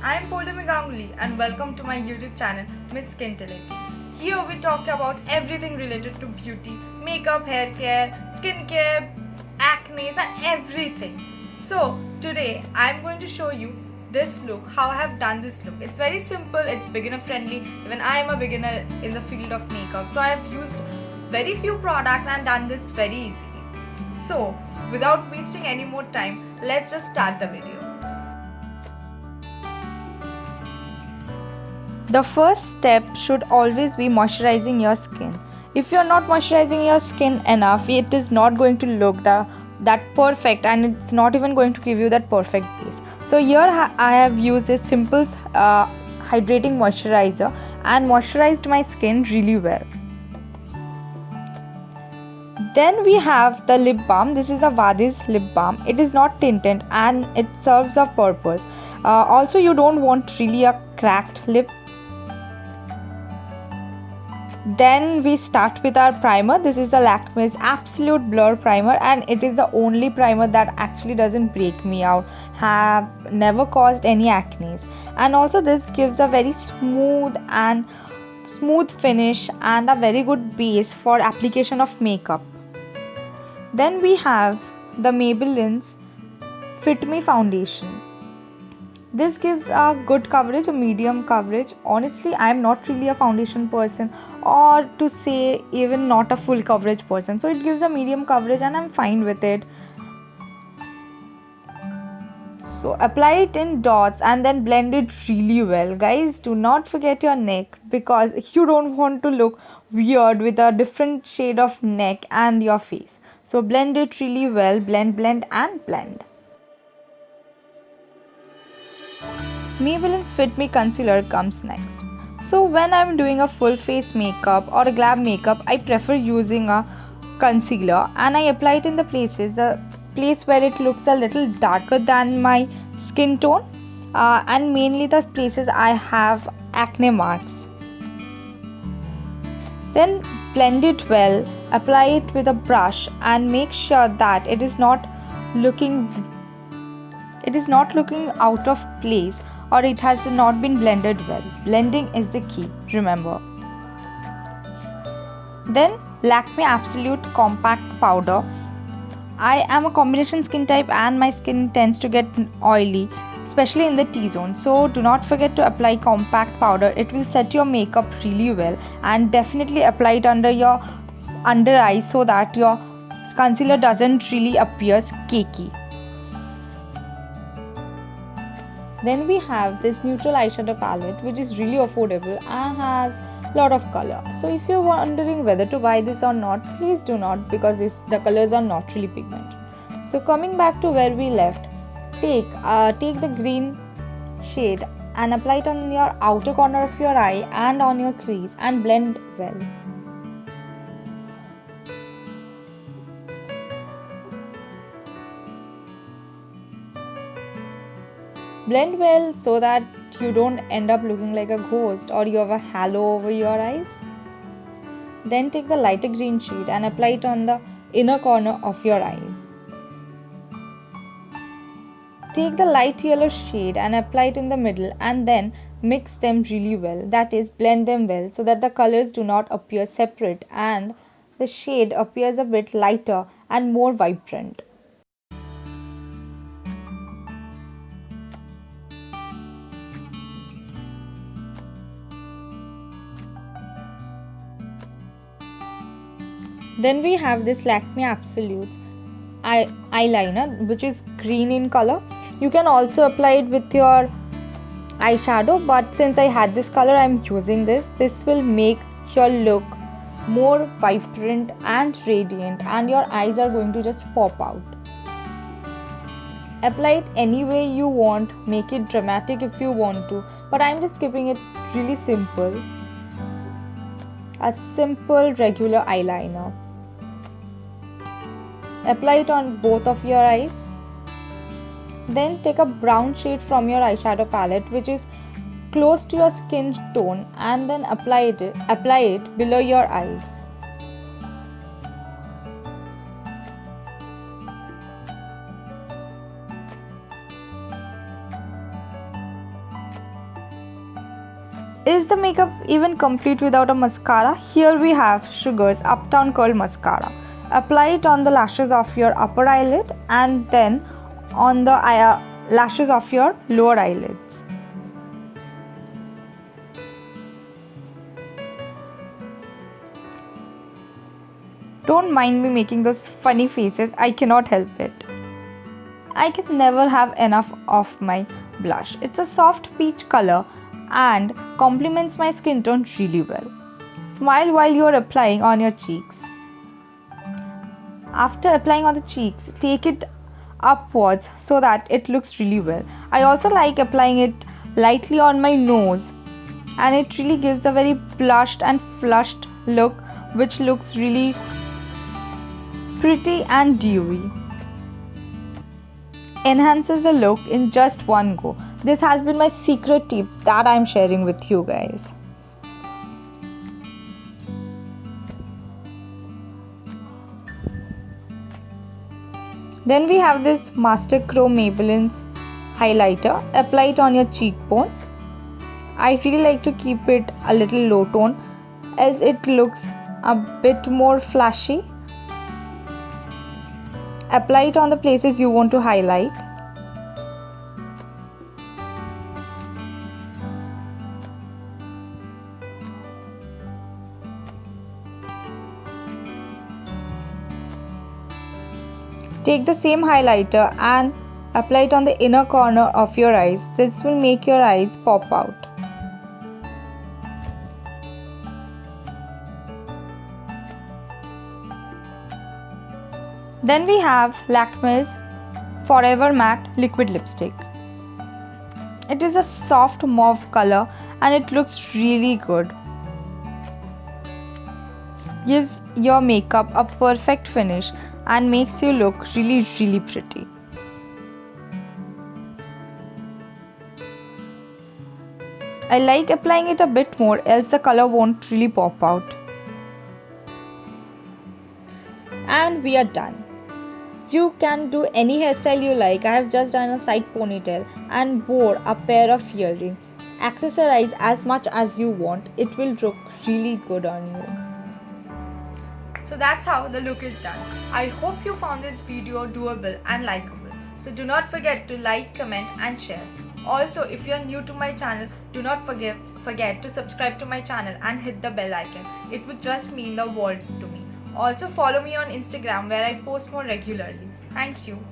I'm Poulami Ganguly and welcome to my YouTube channel Miss Skintility. Here we talk about everything related to beauty, makeup, hair care, skin care, acne and everything. So today I'm going to show you this look, how I have done this look. It's very simple, it's beginner friendly. Even I am a beginner in the field of makeup. So I have used very few products and done this very easily. So without wasting any more time, let's just start the video. The first step should always be moisturizing your skin. If you're not moisturizing your skin enough, it is not going to look that perfect, and it's not even going to give you that perfect base. So here I have used this simple hydrating moisturizer and moisturized my skin really well. Then we have the lip balm. This is a Vadis lip balm. It is not tinted and it serves a purpose. Also, you don't want really a cracked lip. Then we start with our primer. This is the Lakme's Absolute Blur Primer, and it is the only primer that actually doesn't break me out, have never caused any acne. And also this gives a very smooth finish and a very good base for application of makeup. Then we have the Maybelline's Fit Me Foundation. This gives a good coverage, a medium coverage. Honestly, I am not really a foundation person, or to say even not a full coverage person. So it gives a medium coverage and I'm fine with it. So apply it in dots and then blend it really well. Guys, do not forget your neck, because you don't want to look weird with a different shade of neck and your face. So blend it really well. Blend and blend. Maybelline's Fit Me Concealer comes next. So when I'm doing a full face makeup or a glam makeup, I prefer using a concealer and I apply it in the place where it looks a little darker than my skin tone, and mainly the places I have acne marks. Then blend it well, apply it with a brush and make sure that it is not looking out of place, or it has not been blended well. Blending is the key, remember. Then Lakme Absolute Compact Powder. I am a combination skin type and my skin tends to get oily, especially in the T-zone. So do not forget to apply compact powder. It will set your makeup really well, and definitely apply it under your under eyes so that your concealer doesn't really appear cakey. Then we have this neutral eyeshadow palette, which is really affordable and has a lot of color. So if you're wondering whether to buy this or not, please do not, because the colors are not really pigmented. So coming back to where we left, take the green shade and apply it on your outer corner of your eye and on your crease and blend well. Blend well so that you don't end up looking like a ghost or you have a halo over your eyes. Then take the lighter green shade and apply it on the inner corner of your eyes. Take the light yellow shade and apply it in the middle, and then mix them really well. That is, blend them well so that the colors do not appear separate and the shade appears a bit lighter and more vibrant. Then we have this Lakme Absolute eyeliner, which is green in color. You can also apply it with your eyeshadow, but since I had this color, I'm using this. This will make your look more vibrant and radiant, and your eyes are going to just pop out. Apply it any way you want, make it dramatic if you want to, but I'm just keeping it really simple. A simple regular eyeliner. Apply it on both of your eyes. Then take a brown shade from your eyeshadow palette, which is close to your skin tone, and then apply it below your eyes. Is the makeup even complete without a mascara? Here we have Sugar's Uptown Curl Mascara. Apply it on the lashes of your upper eyelid and then on the lashes of your lower eyelids. Don't mind me making those funny faces, I cannot help it. I can never have enough of my blush. It's a soft peach color and complements my skin tone really well. Smile while you are applying on your cheeks. After applying on the cheeks, take it upwards so that it looks really well. I also like applying it lightly on my nose, and it really gives a very blushed and flushed look which looks really pretty and dewy. Enhances the look in just one go. This has been my secret tip that I am sharing with you guys. Then we have this Master Crow Maybelline's highlighter. Apply it on your cheekbone. I really like to keep it a little low tone, else it looks a bit more flashy. Apply it on the places you want to highlight. Take the same highlighter and apply it on the inner corner of your eyes. This will make your eyes pop out. Then we have Lakmé's Forever Matte Liquid Lipstick. It is a soft mauve color and it looks really good. Gives your makeup a perfect finish and makes you look really pretty. I like applying it a bit more, else the color won't really pop out. And we are done. You can do any hairstyle you like. I have just done a side ponytail and wore a pair of earrings. Accessorize as much as you want. It will look really good on you. So that's how the look is done. I hope you found this video doable and likable. So do not forget to like, comment and share. Also, if you are new to my channel, do not forget to subscribe to my channel and hit the bell icon. It would just mean the world to me. Also follow me on Instagram where I post more regularly. Thank you.